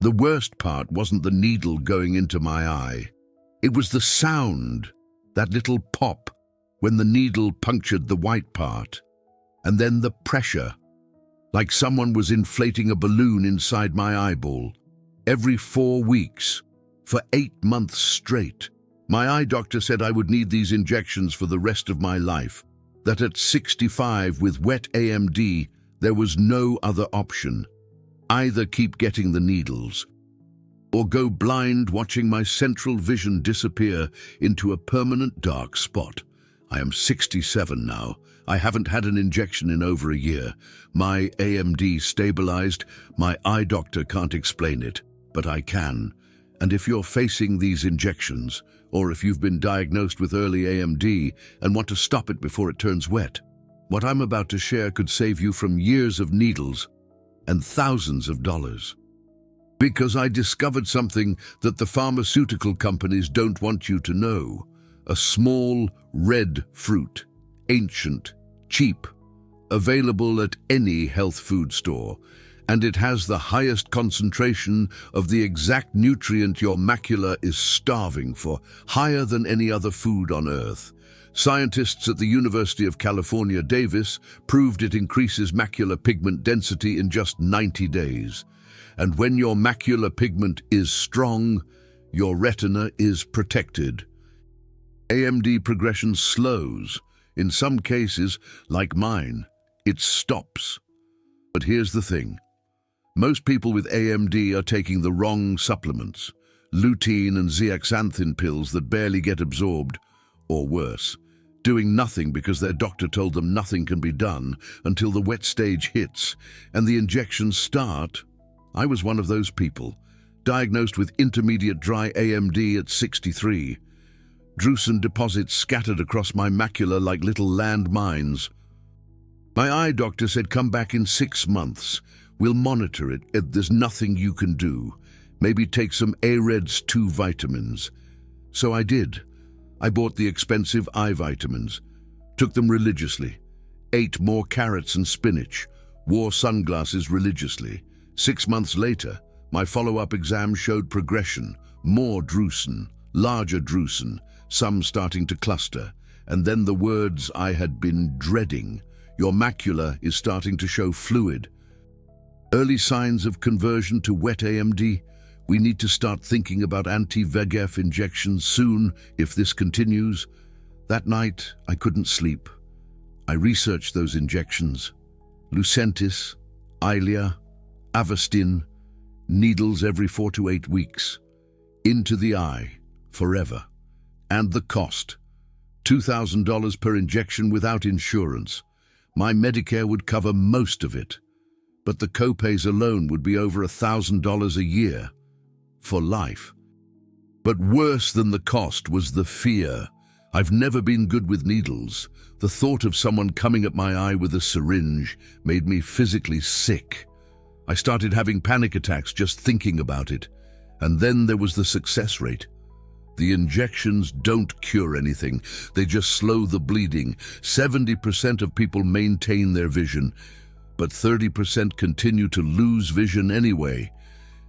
The worst part wasn't the needle going into my eye. It was the sound, that little pop, when the needle punctured the white part. And then the pressure, like someone was inflating a balloon inside my eyeball. Every 4 weeks, for 8 months straight. My eye doctor said I would need these injections for the rest of my life, that at 65 with wet AMD, there was no other option. Either keep getting the needles, or go blind watching my central vision disappear into a permanent dark spot. I am 67 now. I haven't had an injection in over a year. My AMD stabilized. My eye doctor can't explain it, but I can. And if you're facing these injections, or if you've been diagnosed with early AMD and want to stop it before it turns wet, what I'm about to share could save you from years of needles and thousands of dollars. Because I discovered something that the pharmaceutical companies don't want you to know. A small red fruit, ancient, cheap, available at any health food store, and it has the highest concentration of the exact nutrient your macula is starving for, higher than any other food on Earth. Scientists at the University of California, Davis proved it increases macular pigment density in just 90 days. And when your macular pigment is strong, your retina is protected. AMD progression slows. In some cases, like mine, it stops. But here's the thing. Most people with AMD are taking the wrong supplements, lutein and zeaxanthin pills that barely get absorbed, or worse, doing nothing because their doctor told them nothing can be done until the wet stage hits and the injections start. I was one of those people, diagnosed with intermediate dry AMD at 63. Drusen deposits scattered across my macula like little land mines. My eye doctor said, come back in 6 months. We'll monitor it. There's nothing you can do. Maybe take some AREDS 2 vitamins. So I did. I bought the expensive eye vitamins, took them religiously, ate more carrots and spinach, wore sunglasses religiously. 6 months later, my follow-up exam showed progression, more drusen, larger drusen, some starting to cluster, and then the words I had been dreading. Your macula is starting to show fluid. Early signs of conversion to wet AMD. We need to start thinking about anti-VEGF injections soon if this continues. That night, I couldn't sleep. I researched those injections. Lucentis, Eylea, Avastin, needles every 4 to 8 weeks. Into the eye, forever. And the cost. $2,000 per injection without insurance. My Medicare would cover most of it. But the copays alone would be over $1,000 a year. For life. But worse than the cost was the fear. I've never been good with needles. The thought of someone coming at my eye with a syringe made me physically sick. I started having panic attacks just thinking about it. And then there was the success rate. The injections don't cure anything. They just slow the bleeding. 70% of people maintain their vision, but 30% continue to lose vision anyway.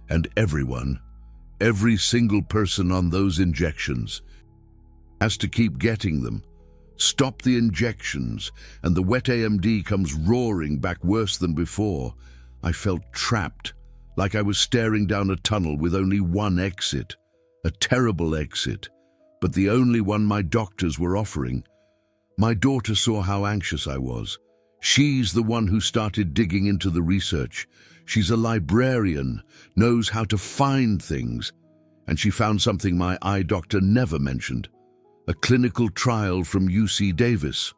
And every single person on those injections has to keep getting them. Stop the injections, and the wet AMD comes roaring back worse than before. I felt trapped, like I was staring down a tunnel with only one exit. A terrible exit, but the only one my doctors were offering. My daughter saw how anxious I was. She's the one who started digging into the research. She's a librarian, knows how to find things, and she found something my eye doctor never mentioned. A clinical trial from UC Davis.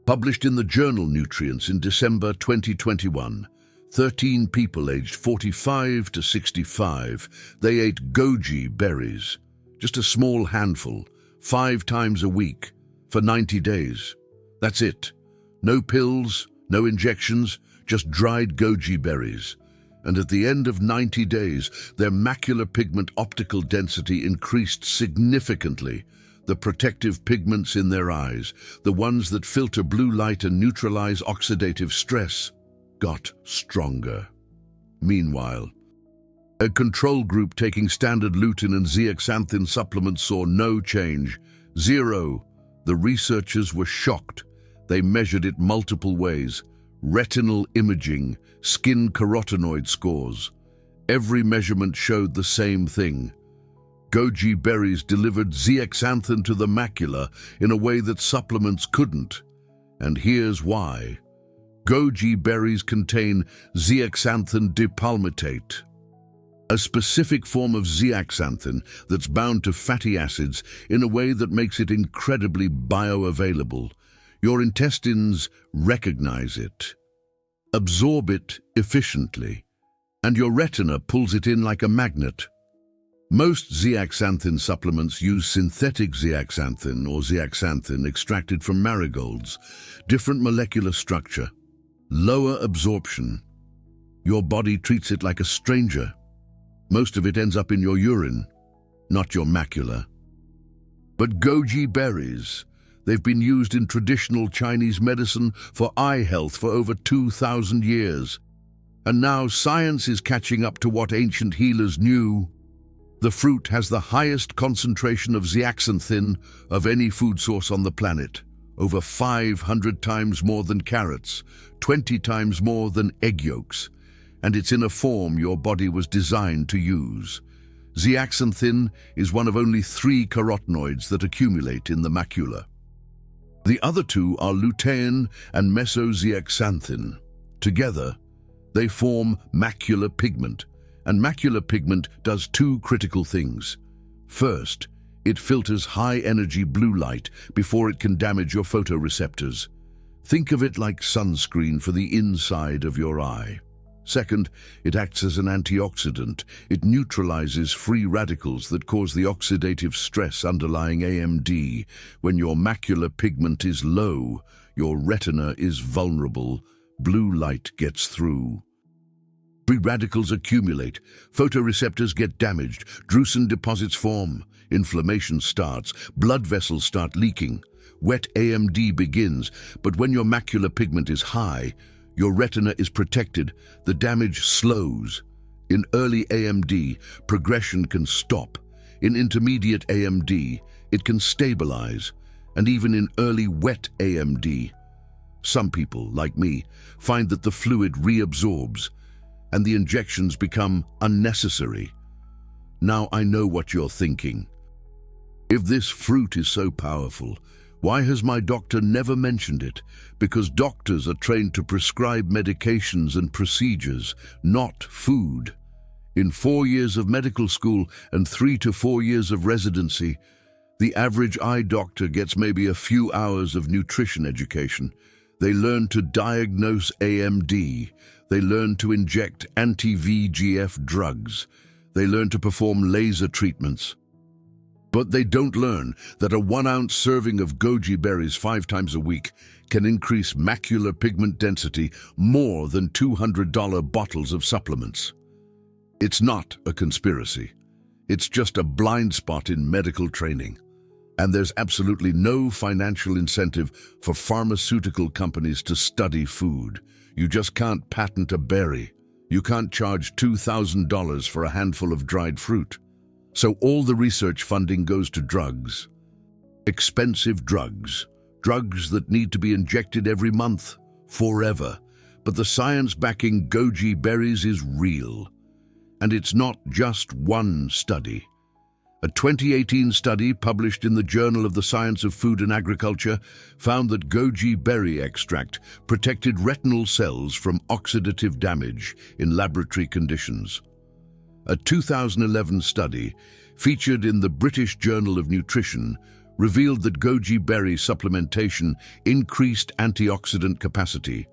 Published in the journal Nutrients in December 2021. 13 people aged 45 to 65. They ate goji berries, just a small handful, 5 times a week, for 90 days. That's it. No pills, no injections, just dried goji berries. And at the end of 90 days, their macular pigment optical density increased significantly. The protective pigments in their eyes, the ones that filter blue light and neutralize oxidative stress, got stronger. Meanwhile, A control group taking standard lutein and zeaxanthin supplements saw no change. Zero. The researchers were shocked. They measured it multiple ways: retinal imaging, skin carotenoid scores. Every measurement showed the same thing. Goji berries delivered zeaxanthin to the macula in a way that supplements couldn't. And here's why. Goji berries contain zeaxanthin dipalmitate, a specific form of zeaxanthin that's bound to fatty acids in a way that makes it incredibly bioavailable. Your intestines recognize it, absorb it efficiently, and your retina pulls it in like a magnet. Most zeaxanthin supplements use synthetic zeaxanthin or zeaxanthin extracted from marigolds. Different molecular structure, lower absorption. Your body treats it like a stranger. Most of it ends up in your urine, not your macula. But goji berries, they've been used in traditional Chinese medicine for eye health for over 2,000 years. And now science is catching up to what ancient healers knew. The fruit has the highest concentration of zeaxanthin of any food source on the planet, over 500 times more than carrots, 20 times more than egg yolks. And it's in a form your body was designed to use. Zeaxanthin is one of only 3 carotenoids that accumulate in the macula. The other 2 are lutein and mesozeaxanthin. Together, they form macular pigment, and macular pigment does 2 critical things. First, it filters high-energy blue light before it can damage your photoreceptors. Think of it like sunscreen for the inside of your eye. Second, it acts as an antioxidant. It neutralizes free radicals that cause the oxidative stress underlying AMD. When your macular pigment is low, your retina is vulnerable. Blue light gets through. Free radicals accumulate. Photoreceptors get damaged. Drusen deposits form. Inflammation starts. Blood vessels start leaking. Wet AMD begins. But when your macular pigment is high, your retina is protected, the damage slows. In early AMD, progression can stop. In intermediate AMD, it can stabilize. And even in early wet AMD, some people, like me, find that the fluid reabsorbs and the injections become unnecessary. Now I know what you're thinking. If this fruit is so powerful, why has my doctor never mentioned it? Because doctors are trained to prescribe medications and procedures, not food. In 4 years of medical school and 3 to 4 years of residency, the average eye doctor gets maybe a few hours of nutrition education. They learn to diagnose AMD. They learn to inject anti-VEGF drugs. They learn to perform laser treatments. But they don't learn that a 1-ounce serving of goji berries 5 times a week can increase macular pigment density more than $200 bottles of supplements. It's not a conspiracy. It's just a blind spot in medical training. And there's absolutely no financial incentive for pharmaceutical companies to study food. You just can't patent a berry. You can't charge $2,000 for a handful of dried fruit. So all the research funding goes to drugs. Expensive drugs. Drugs that need to be injected every month, forever. But the science backing goji berries is real. And it's not just one study. A 2018 study published in the Journal of the Science of Food and Agriculture found that goji berry extract protected retinal cells from oxidative damage in laboratory conditions. A 2011 study featured in the British Journal of Nutrition revealed that goji berry supplementation increased antioxidant capacity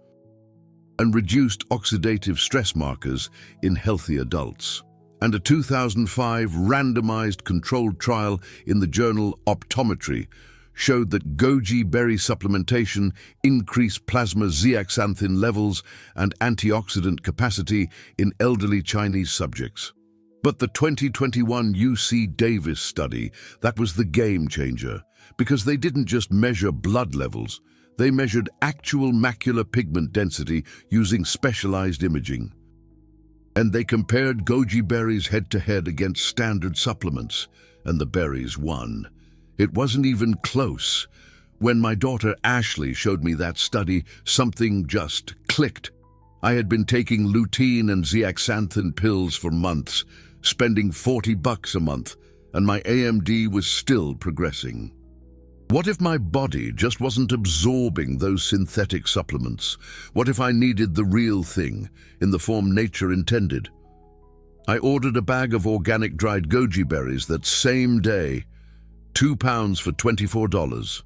and reduced oxidative stress markers in healthy adults. And a 2005 randomized controlled trial in the journal Optometry showed that goji berry supplementation increased plasma zeaxanthin levels and antioxidant capacity in elderly Chinese subjects. But the 2021 UC Davis study, that was the game changer, because they didn't just measure blood levels, they measured actual macular pigment density using specialized imaging. And they compared goji berries head-to-head against standard supplements, and the berries won. It wasn't even close. When my daughter Ashley showed me that study, something just clicked. I had been taking lutein and zeaxanthin pills for months, spending $40 a month, and my AMD was still progressing. What if my body just wasn't absorbing those synthetic supplements? What if I needed the real thing, in the form nature intended? I ordered a bag of organic dried goji berries that same day, 2 pounds for $24.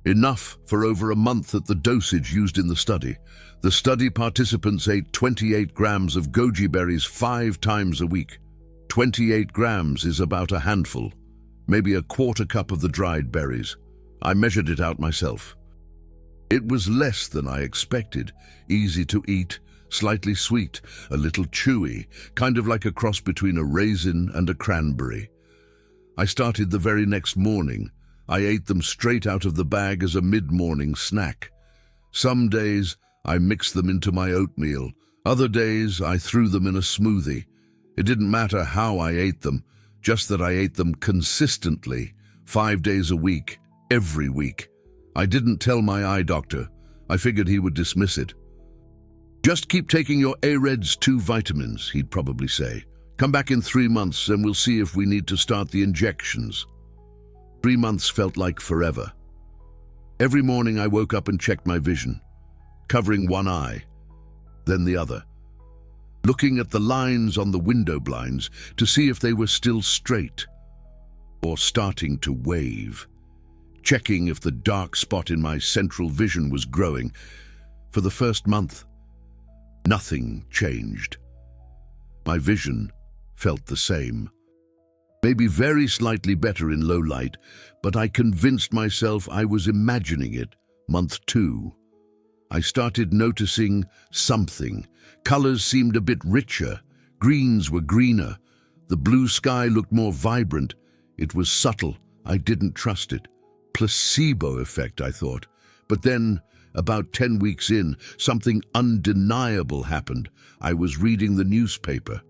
Enough for over a month at the dosage used in the study. The study participants ate 28 grams of goji berries 5 times a week. 28 grams is about a handful, maybe a quarter cup of the dried berries. I measured it out myself. It was less than I expected. Easy to eat, slightly sweet, a little chewy, kind of like a cross between a raisin and a cranberry. I started the very next morning. I ate them straight out of the bag as a mid-morning snack. Some days I mixed them into my oatmeal. Other days I threw them in a smoothie. It didn't matter how I ate them, just that I ate them consistently, 5 days a week, every week. I didn't tell my eye doctor. I figured he would dismiss it. Just keep taking your AREDS 2 vitamins, he'd probably say. Come back in 3 months and we'll see if we need to start the injections. 3 months felt like forever. Every morning I woke up and checked my vision, covering one eye, then the other, looking at the lines on the window blinds to see if they were still straight or starting to wave, checking if the dark spot in my central vision was growing. For the first month, nothing changed. My vision felt the same. Maybe very slightly better in low light, but I convinced myself I was imagining it. Month 2. I started noticing something. Colors seemed a bit richer. Greens were greener. The blue sky looked more vibrant. It was subtle. I didn't trust it. Placebo effect, I thought. But then, about 10 weeks in, something undeniable happened. I was reading the newspaper.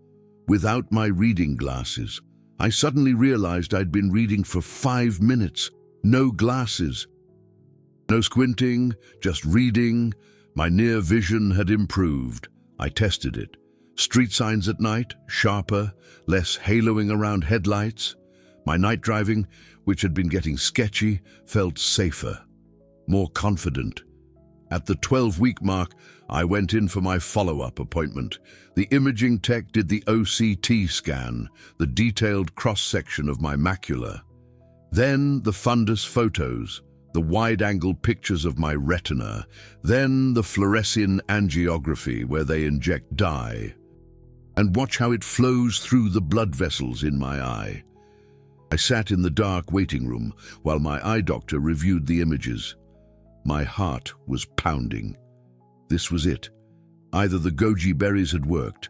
Without my reading glasses, I suddenly realized I'd been reading for 5 minutes. No glasses. No squinting, just reading. My near vision had improved. I tested it. Street signs at night, sharper, less haloing around headlights. My night driving, which had been getting sketchy, felt safer, more confident. At the 12-week mark, I went in for my follow-up appointment. The imaging tech did the OCT scan, the detailed cross-section of my macula. Then the fundus photos, the wide-angle pictures of my retina. Then the fluorescein angiography, where they inject dye. And watch how it flows through the blood vessels in my eye. I sat in the dark waiting room while my eye doctor reviewed the images. My heart was pounding. This was it. Either the goji berries had worked,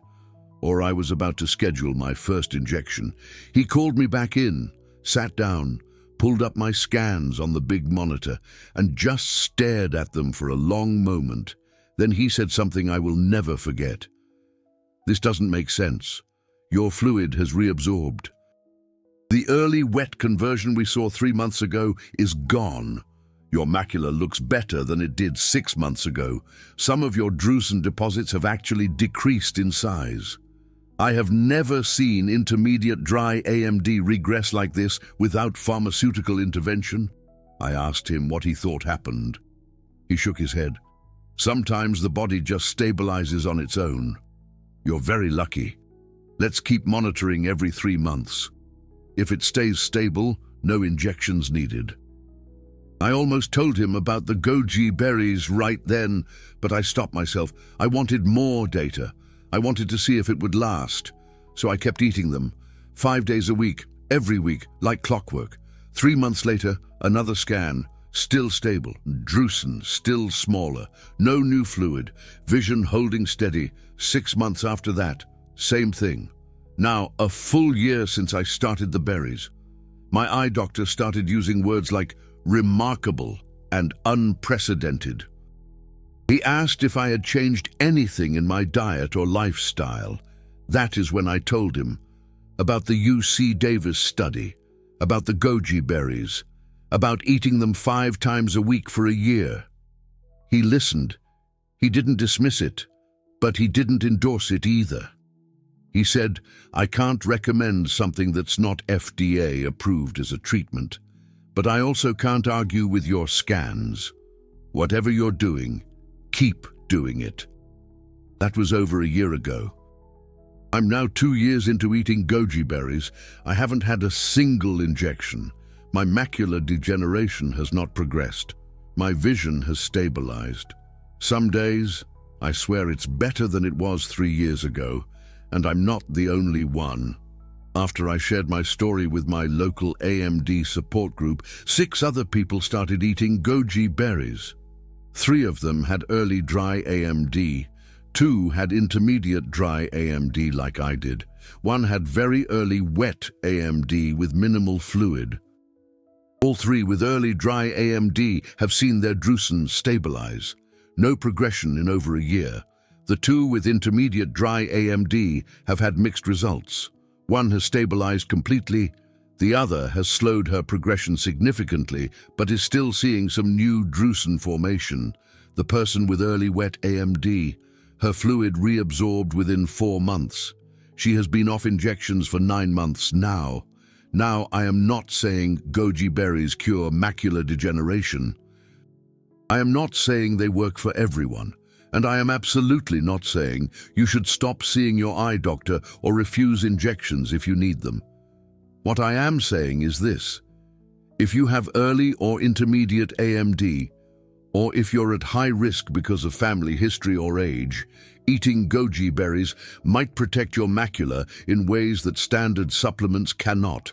or I was about to schedule my first injection. He called me back in, sat down, pulled up my scans on the big monitor, and just stared at them for a long moment. Then he said something I will never forget. "This doesn't make sense. Your fluid has reabsorbed. The early wet conversion we saw 3 months ago is gone. Your macula looks better than it did 6 months ago. Some of your drusen deposits have actually decreased in size. I have never seen intermediate dry AMD regress like this without pharmaceutical intervention." I asked him what he thought happened. He shook his head. "Sometimes the body just stabilizes on its own. You're very lucky. Let's keep monitoring every 3 months. If it stays stable, no injections needed." I almost told him about the goji berries right then, but I stopped myself. I wanted more data. I wanted to see if it would last. So I kept eating them, 5 days a week, every week, like clockwork. 3 months later, another scan, still stable, drusen still smaller, no new fluid, vision holding steady. 6 months after that, same thing. Now, a full year since I started the berries. My eye doctor started using words like remarkable and unprecedented. He asked if I had changed anything in my diet or lifestyle. That is when I told him about the UC Davis study, about the goji berries, about eating them 5 times a week for a year. He listened. He didn't dismiss it, but he didn't endorse it either. He said, I can't recommend something that's not FDA approved as a treatment, but I also can't argue with your scans. Whatever you're doing, keep doing it. That was over a year ago. I'm now 2 years into eating goji berries. I haven't had a single injection. My macular degeneration has not progressed. My vision has stabilized. Some days, I swear it's better than it was 3 years ago, and I'm not the only one. After I shared my story with my local AMD support group, 6 other people started eating goji berries. 3 of them had early dry AMD. 2 had intermediate dry AMD like I did. 1 had very early wet AMD with minimal fluid. All 3 with early dry AMD have seen their drusen stabilize. No progression in over a year. The 2 with intermediate dry AMD have had mixed results. 1 has stabilized completely. The other has slowed her progression significantly, but is still seeing some new drusen formation. The person with early wet AMD, her fluid reabsorbed within 4 months. She has been off injections for 9 months now. Now, I am not saying goji berries cure macular degeneration. I am not saying they work for everyone, and I am absolutely not saying you should stop seeing your eye doctor or refuse injections if you need them. What I am saying is this: if you have early or intermediate AMD, or if you're at high risk because of family history or age, eating goji berries might protect your macula in ways that standard supplements cannot.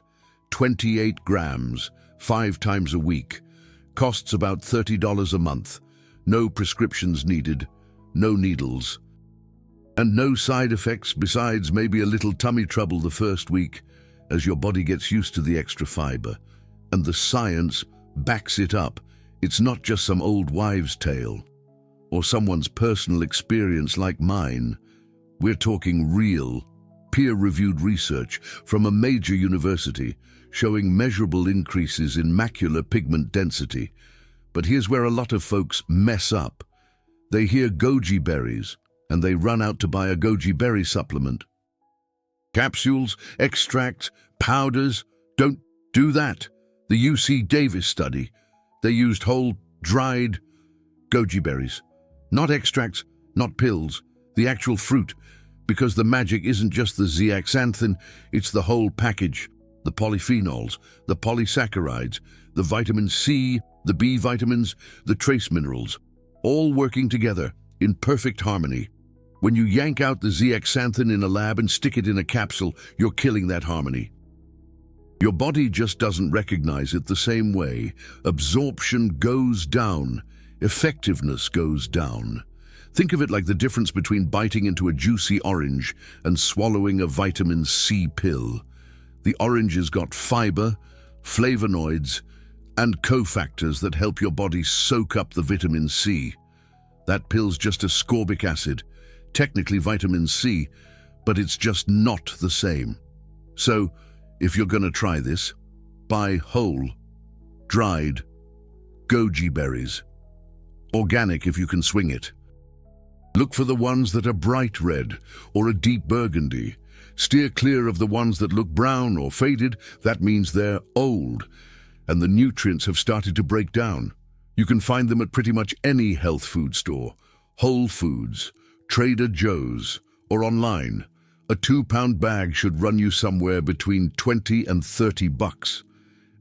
28 grams, 5 times a week. Costs about $30 a month. No prescriptions needed, no needles, and no side effects besides maybe a little tummy trouble the first week as your body gets used to the extra fiber. And the science backs it up. It's not just some old wives' tale or someone's personal experience like mine. We're talking real, peer-reviewed research from a major university showing measurable increases in macular pigment density. But here's where a lot of folks mess up. They hear goji berries and they run out to buy a goji berry supplement. Capsules, extracts, powders, don't do that. The UC Davis study, they used whole, dried goji berries. Not extracts, not pills, the actual fruit, because the magic isn't just the zeaxanthin, it's the whole package. The polyphenols, the polysaccharides, the vitamin C, the B vitamins, the trace minerals, all working together in perfect harmony. When you yank out the zeaxanthin in a lab and stick it in a capsule, you're killing that harmony. Your body just doesn't recognize it the same way. Absorption goes down. Effectiveness goes down. Think of it like the difference between biting into a juicy orange and swallowing a vitamin C pill. The orange has got fiber, flavonoids, and cofactors that help your body soak up the vitamin C. That pill's just ascorbic acid, technically vitamin C, but it's just not the same. So, if you're going to try this, buy whole, dried, goji berries. Organic if you can swing it. Look for the ones that are bright red or a deep burgundy. Steer clear of the ones that look brown or faded. That means they're old, and the nutrients have started to break down. You can find them at pretty much any health food store, Whole Foods, Trader Joe's, or online. A 2-pound bag should run you somewhere between $20 and $30,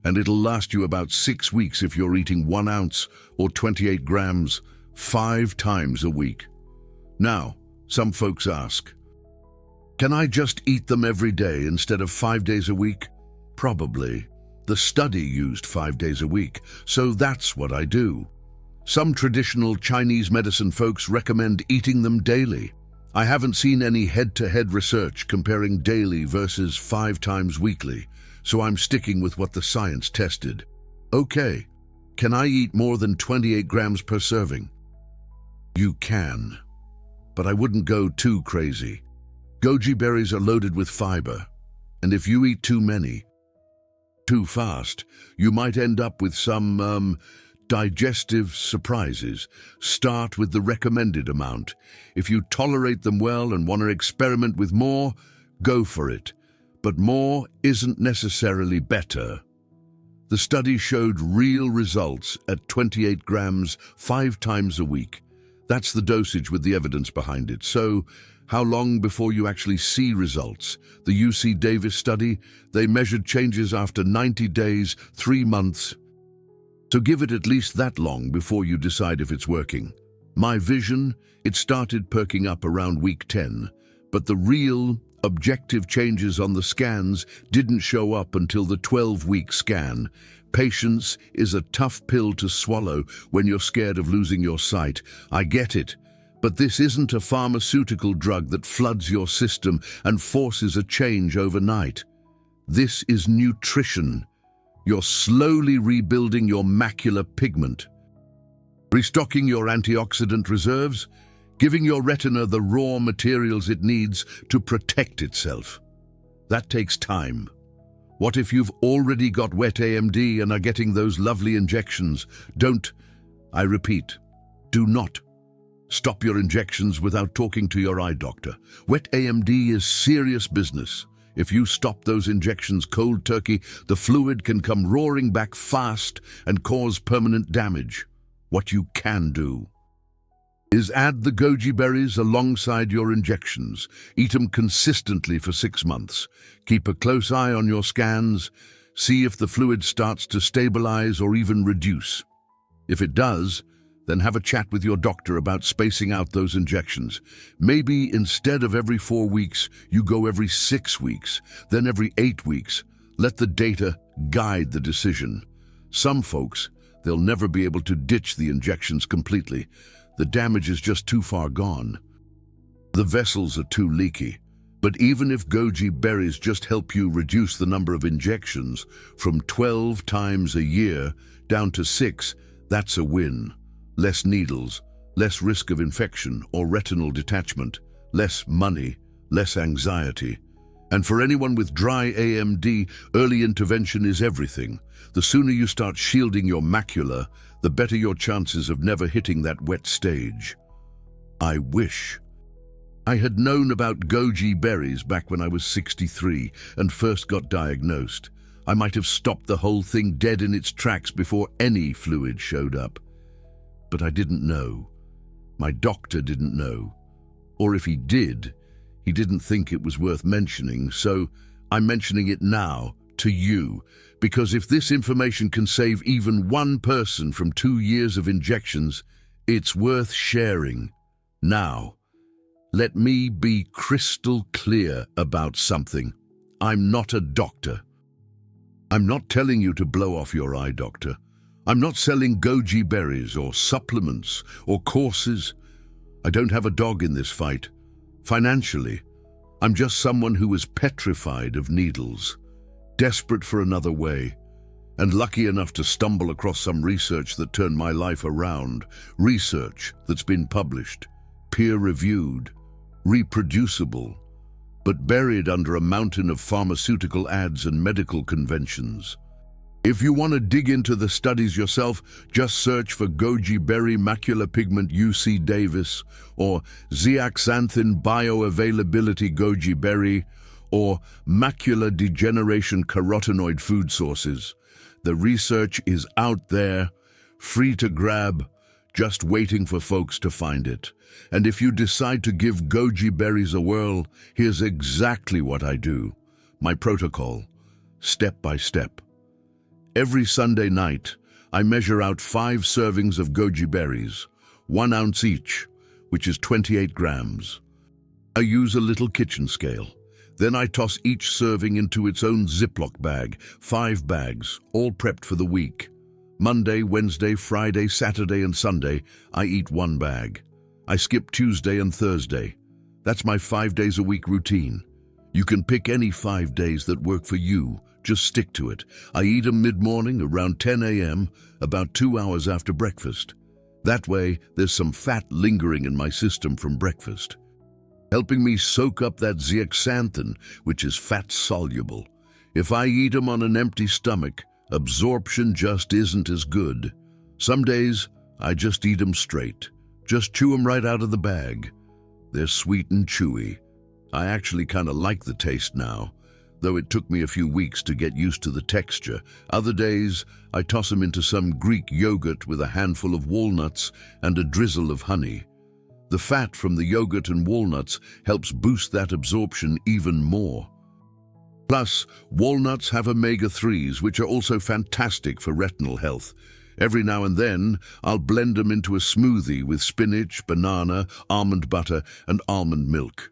and it'll last you about 6 weeks if you're eating 1 ounce or 28 grams 5 times a week. Now, some folks ask, can I just eat them every day instead of 5 days a week? Probably. The study used 5 days a week, so that's what I do. Some traditional Chinese medicine folks recommend eating them daily. I haven't seen any head-to-head research comparing daily versus 5 times weekly, so I'm sticking with what the science tested. Okay, can I eat more than 28 grams per serving? You can, but I wouldn't go too crazy. Goji berries are loaded with fiber, and if you eat too many, too fast, you might end up with some digestive surprises. Start with the recommended amount. If you tolerate them well and want to experiment with more, go for it. But more isn't necessarily better. The study showed real results at 28 grams 5 times a week. That's the dosage with the evidence behind it. So, how long before you actually see results? The UC Davis study, they measured changes after 90 days, 3 months. So give it at least that long before you decide if it's working. My vision, it started perking up around week 10, but the real, objective changes on the scans didn't show up until the 12-week scan. Patience is a tough pill to swallow when you're scared of losing your sight. I get it. But this isn't a pharmaceutical drug that floods your system and forces a change overnight. This is nutrition. You're slowly rebuilding your macular pigment, restocking your antioxidant reserves, giving your retina the raw materials it needs to protect itself. That takes time. What if you've already got wet AMD and are getting those lovely injections? I repeat, do not stop your injections without talking to your eye doctor. Wet AMD is serious business. If you stop those injections cold turkey, the fluid can come roaring back fast and cause permanent damage. What you can do is add the goji berries alongside your injections. Eat them consistently for 6 months. Keep a close eye on your scans. See if the fluid starts to stabilize or even reduce. If it does, then have a chat with your doctor about spacing out those injections. Maybe instead of every 4 weeks, you go every 6 weeks, then every 8 weeks. Let the data guide the decision. Some folks, they'll never be able to ditch the injections completely. The damage is just too far gone. The vessels are too leaky. But even if goji berries just help you reduce the number of injections from 12 times a year down to 6, that's a win. Less needles, less risk of infection or retinal detachment, less money, less anxiety. And for anyone with dry AMD, early intervention is everything. The sooner you start shielding your macula, the better your chances of never hitting that wet stage. I wish I had known about goji berries back when I was 63 and first got diagnosed. I might have stopped the whole thing dead in its tracks before any fluid showed up. But I didn't know. My doctor didn't know. Or if he did, he didn't think it was worth mentioning, so I'm mentioning it now to you, because if this information can save even one person from 2 years of injections, it's worth sharing. Now, let me be crystal clear about something. I'm not a doctor. I'm not telling you to blow off your eye doctor. I'm not selling goji berries or supplements or courses. I don't have a dog in this fight. Financially, I'm just someone who is petrified of needles, desperate for another way, and lucky enough to stumble across some research that turned my life around. Research that's been published, peer-reviewed, reproducible, but buried under a mountain of pharmaceutical ads and medical conventions. If you want to dig into the studies yourself, just search for goji berry macular pigment UC Davis or zeaxanthin bioavailability goji berry or macular degeneration carotenoid food sources. The research is out there, free to grab, just waiting for folks to find it. And if you decide to give goji berries a whirl, here's exactly what I do. My protocol, step by step. Every Sunday night, I measure out 5 servings of goji berries, 1 ounce each, which is 28 grams. I use a little kitchen scale. Then I toss each serving into its own Ziploc bag, 5 bags, all prepped for the week. Monday, Wednesday, Friday, Saturday, and Sunday, I eat 1 bag. I skip Tuesday and Thursday. That's my 5 days a week routine. You can pick any 5 days that work for you. Just stick to it. I eat them mid-morning around 10 a.m., about 2 hours after breakfast. That way, there's some fat lingering in my system from breakfast. helping me soak up that zeaxanthin, which is fat-soluble. If I eat them on an empty stomach, absorption just isn't as good. Some days, I just eat them straight. Just chew them right out of the bag. They're sweet and chewy. I actually kind of like the taste now, though it took me a few weeks to get used to the texture. Other days, I toss them into some Greek yogurt with a handful of walnuts and a drizzle of honey. The fat from the yogurt and walnuts helps boost that absorption even more. Plus, walnuts have omega-3s, which are also fantastic for retinal health. Every now and then, I'll blend them into a smoothie with spinach, banana, almond butter, and almond milk.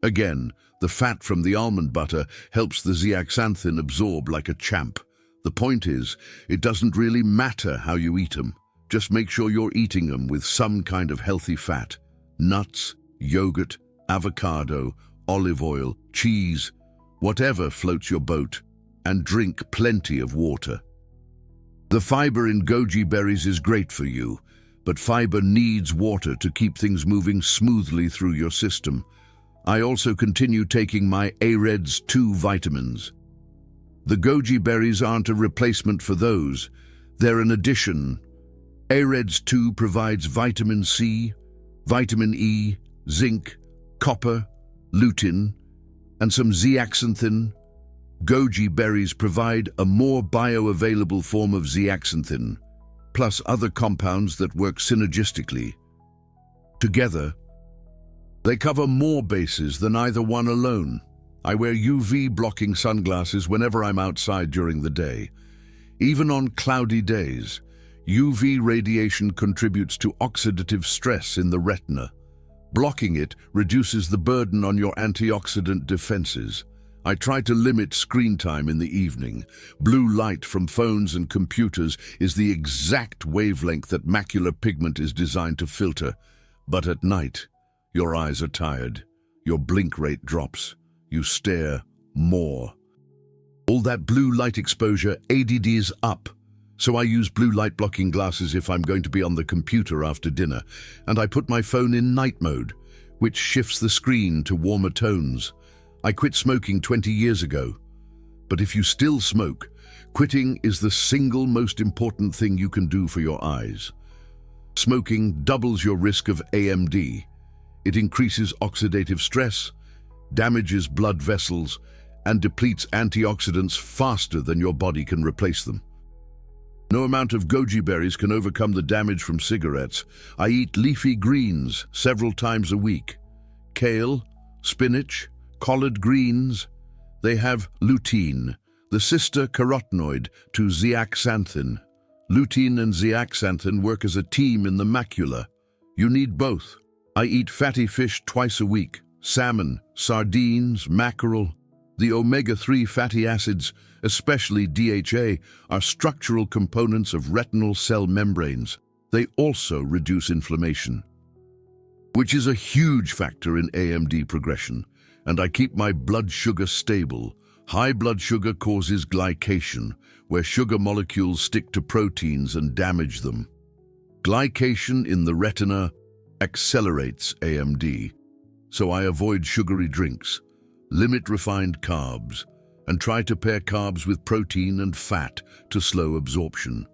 Again, the fat from the almond butter helps the zeaxanthin absorb like a champ. The point is, it doesn't really matter how you eat them. Just make sure you're eating them with some kind of healthy fat. Nuts, yogurt, avocado, olive oil, cheese, whatever floats your boat, and drink plenty of water. The fiber in goji berries is great for you, but fiber needs water to keep things moving smoothly through your system. I also continue taking my AREDS 2 vitamins. The goji berries aren't a replacement for those, they're an addition. AREDS 2 provides vitamin C, vitamin E, zinc, copper, lutein, and some zeaxanthin. Goji berries provide a more bioavailable form of zeaxanthin, plus other compounds that work synergistically. Together, they cover more bases than either one alone. I wear UV-blocking sunglasses whenever I'm outside during the day. Even on cloudy days, UV radiation contributes to oxidative stress in the retina. Blocking it reduces the burden on your antioxidant defenses. I try to limit screen time in the evening. Blue light from phones and computers is the exact wavelength that macular pigment is designed to filter. But at night, your eyes are tired. Your blink rate drops. You stare more. All that blue light exposure, ADD is up. So I use blue light blocking glasses if I'm going to be on the computer after dinner, and I put my phone in night mode, which shifts the screen to warmer tones. I quit smoking 20 years ago. But if you still smoke, quitting is the single most important thing you can do for your eyes. Smoking doubles your risk of AMD. It increases oxidative stress, damages blood vessels, and depletes antioxidants faster than your body can replace them. No amount of goji berries can overcome the damage from cigarettes. I eat leafy greens several times a week. Kale, spinach, collard greens. They have lutein, the sister carotenoid to zeaxanthin. Lutein and zeaxanthin work as a team in the macula. You need both. I eat fatty fish twice a week, salmon, sardines, mackerel. The omega-3 fatty acids, especially DHA, are structural components of retinal cell membranes. They also reduce inflammation, which is a huge factor in AMD progression. And I keep my blood sugar stable. High blood sugar causes glycation, where sugar molecules stick to proteins and damage them. Glycation in the retina accelerates AMD, so I avoid sugary drinks, limit refined carbs, and try to pair carbs with protein and fat to slow absorption.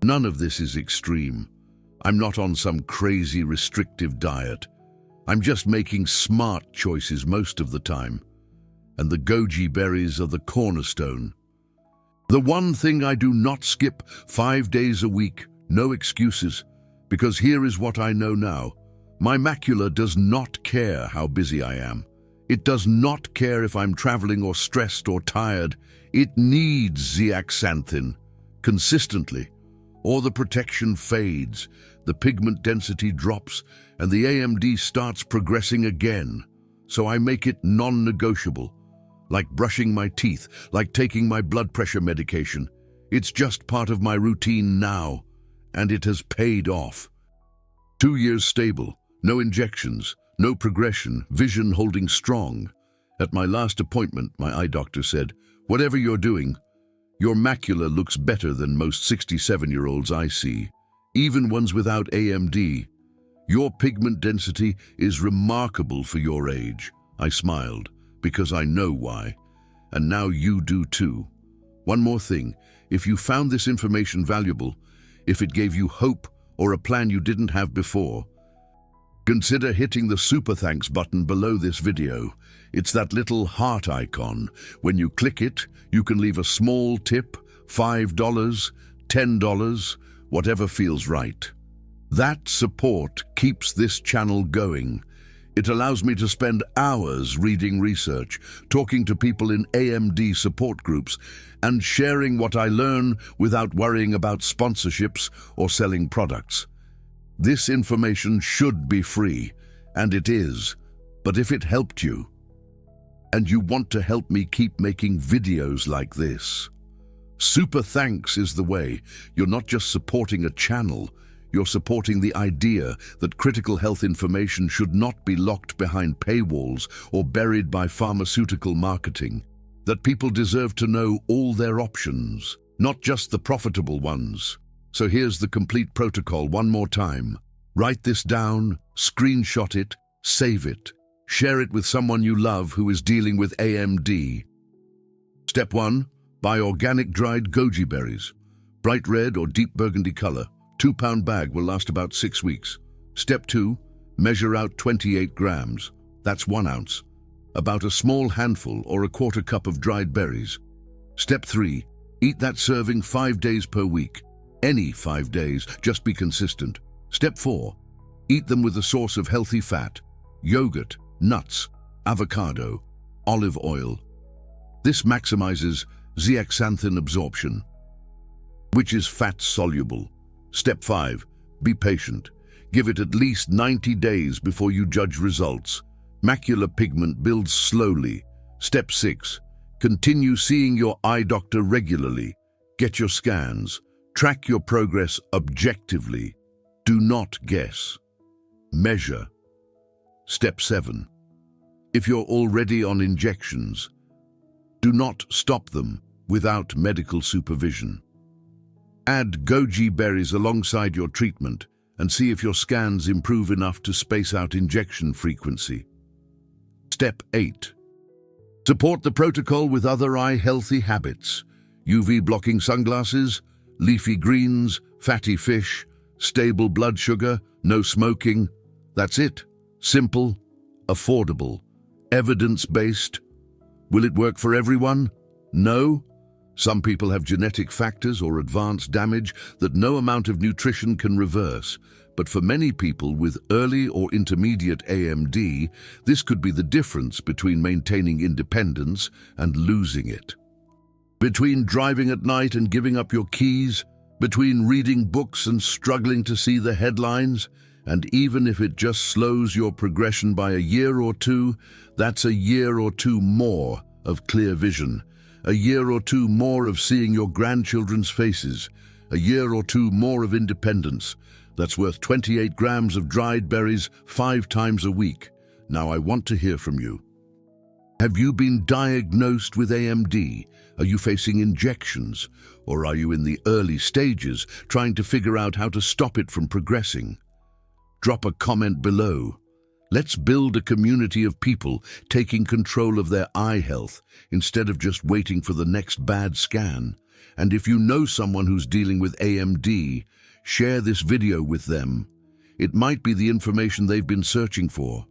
None of this is extreme. I'm not on some crazy restrictive diet. I'm just making smart choices most of the time. And the goji berries are the cornerstone. The one thing I do not skip 5 days a week, no excuses, because here is what I know now. My macula does not care how busy I am. It does not care if I'm traveling or stressed or tired. It needs zeaxanthin consistently, or the protection fades, the pigment density drops, and the AMD starts progressing again. So I make it non-negotiable, like brushing my teeth, like taking my blood pressure medication. It's just part of my routine now, and it has paid off. 2 years stable, no injections, no progression, vision holding strong. At my last appointment, my eye doctor said, "Whatever you're doing, your macula looks better than most 67-year-olds I see, even ones without AMD. Your pigment density is remarkable for your age. I smiled, because I know why. And now you do too. One more thing, if you found this information valuable, if it gave you hope or a plan you didn't have before, consider hitting the super thanks button below this video. It's that little heart icon. When you click it, you can leave a small tip, $5, $10, whatever feels right. That support keeps this channel going. It allows me to spend hours reading research, talking to people in AMD support groups, and sharing what I learn without worrying about sponsorships or selling products. This information should be free, and it is. But if it helped you, and you want to help me keep making videos like this, super thanks is the way. You're not just supporting a channel, you're supporting the idea that critical health information should not be locked behind paywalls or buried by pharmaceutical marketing, that people deserve to know all their options, not just the profitable ones. So here's the complete protocol one more time. Write this down, screenshot it, save it, share it with someone you love who is dealing with AMD. Step 1. Buy organic dried goji berries. Bright red or deep burgundy color. 2-pound bag will last about 6 weeks. Step 2. Measure out 28 grams. That's 1 ounce. About a small handful or a quarter cup of dried berries. Step 3. Eat that serving 5 days per week. Any 5 days, just be consistent. Step 4. Eat them with a source of healthy fat. Yogurt, nuts, avocado, olive oil. This maximizes zeaxanthin absorption, which is fat-soluble. Step 5. Be patient. Give it at least 90 days before you judge results. Macular pigment builds slowly. Step 6. Continue seeing your eye doctor regularly. Get your scans. Track your progress objectively. Do not guess. Measure. Step 7. If you're already on injections, do not stop them without medical supervision. Add goji berries alongside your treatment and see if your scans improve enough to space out injection frequency. Step 8. Support the protocol with other eye-healthy habits. UV-blocking sunglasses, leafy greens, fatty fish, stable blood sugar, no smoking. That's it. Simple, affordable, evidence-based. Will it work for everyone? No. Some people have genetic factors or advanced damage that no amount of nutrition can reverse. But for many people with early or intermediate AMD, this could be the difference between maintaining independence and losing it. Between driving at night and giving up your keys, between reading books and struggling to see the headlines, and even if it just slows your progression by a year or two, that's a year or two more of clear vision. A year or two more of seeing your grandchildren's faces, a year or two more of independence. That's worth 28 grams of dried berries 5 times a week. Now I want to hear from you. Have you been diagnosed with AMD? Are you facing injections? Or are you in the early stages trying to figure out how to stop it from progressing? Drop a comment below. Let's build a community of people taking control of their eye health instead of just waiting for the next bad scan. And if you know someone who's dealing with AMD, share this video with them. It might be the information they've been searching for.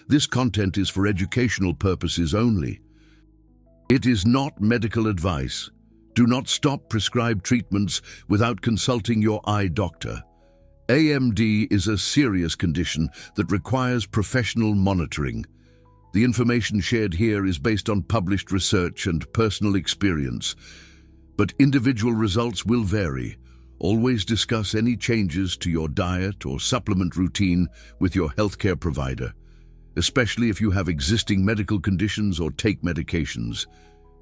This content is for educational purposes only. It is not medical advice. Do not stop prescribed treatments without consulting your eye doctor. AMD is a serious condition that requires professional monitoring. The information shared here is based on published research and personal experience, but individual results will vary. Always discuss any changes to your diet or supplement routine with your healthcare provider, especially if you have existing medical conditions or take medications.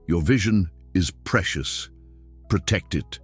Your vision is precious. Protect it.